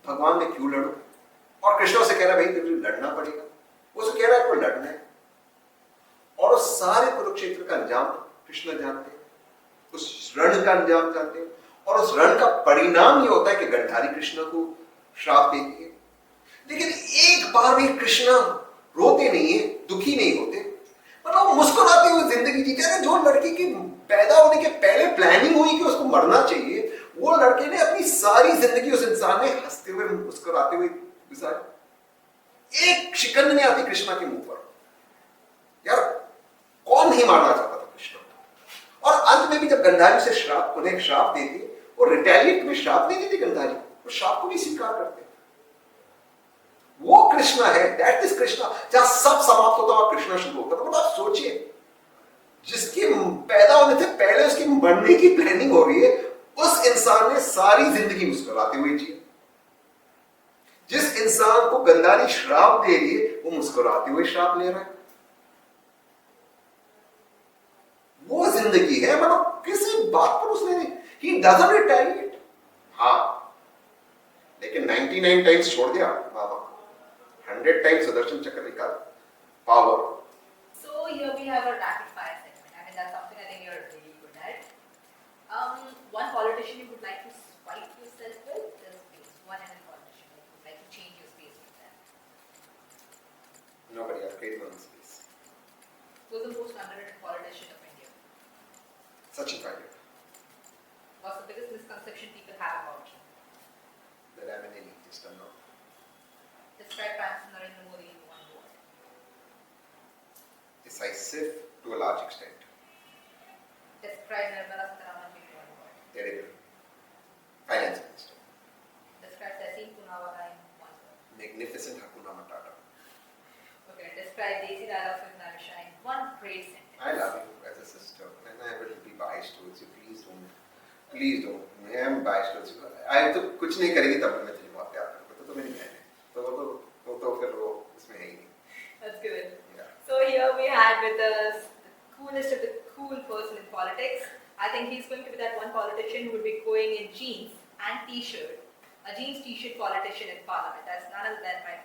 भगवान में क्यों लड़ो? और कृष्ण से कह रहा है भाई तुझे लड़ना पड़ेगा. वो कह रहा है को लड़ना है. और उस सारे कुरुक्षेत्र का अंजाम कृष्ण जानते हैं, उस रण का अंजाम जानते हैं. और उस रण का परिणाम ये होता है कि गंधारी कृष्ण को श्राप देती है. लेकिन एक बार भी कृष्ण रोते नहीं है, दुखी नहीं होते, मतलब मुस्कुराते हुए जिंदगी जीते हैं. जो लड़की की पैदा होने के पहले प्लानिंग हुई कि उसको मरना चाहिए, वो लड़के ने अपनी सारी जिंदगी उस इंसान ने हंसते हुए मुस्कुराते हुए गुजारी. एक शिकंज नहीं आती कृष्णा के मुंह पर. यार कौन नहीं मारना चाहता था कृष्ण को? और अंत में भी जब गंधारी से श्राप, उन्हें श्राप देती, वो रिटेलिएट में श्राप नहीं देती गंधारी, वो श्राप को भी स्वीकार करते. वो कृष्णा है, दैट इज कृष्णा. जहां सब समाप्त होता वहां कृष्णा शुरू होता. मतलब आप सोचिए, जिसके पैदा होने से पहले उसकी मरने की प्लानिंग हो रही है, उस इंसान ने सारी जिंदगी मुस्कुराते हुए जी. जिस इंसान को गंधारी श्राप दे रही है, वो मुस्कुराते हुए श्राप ले रहा है. वो जिंदगी है. मतलब किसी बात पर उसने ही डजंट रिटेलिएट. हाँ, लेकिन 99 टाइम्स छोड़ दिया बाबा, 100 टाइम्स सुदर्शन चक्र निकाल power. So here we have a rapid fire segment. I mean that's something I think you're really good at. One politician you would like to swipe yourself with? There's space. One and politician you would like to change your space with them. Nobody. I've created my own space. Who's the most underrated politician of India? Sachin Pilot. What's the biggest misconception people have about you? that I'm an elitist. I'm not. Describe Prime Minister Narendra Modi in one word. Decisive to a large extent. Describe Nirmala Sitharaman in one word. Terrible. Finance Minister. Describe Tehseen Poonawala in one word. Magnificent Hakuna Matata. Okay, describe Desi Dialogues with Naimisha in one great sentence. I love you as a sister, and I will be biased towards you. Please don't. Please don't. I am biased towards you. I तो कुछ नहीं करेगी तब मैं तुझे बहुत प्यार करूँगा. तो मेरी बहन है. तो फिर वो इसमें है ही नहीं. That's good. Yeah. So here we had with us the coolest of the cool person in politics. I think he's going to be that one politician who would be going in jeans and t-shirt. A jeans t-shirt politician in parliament. That's none other than my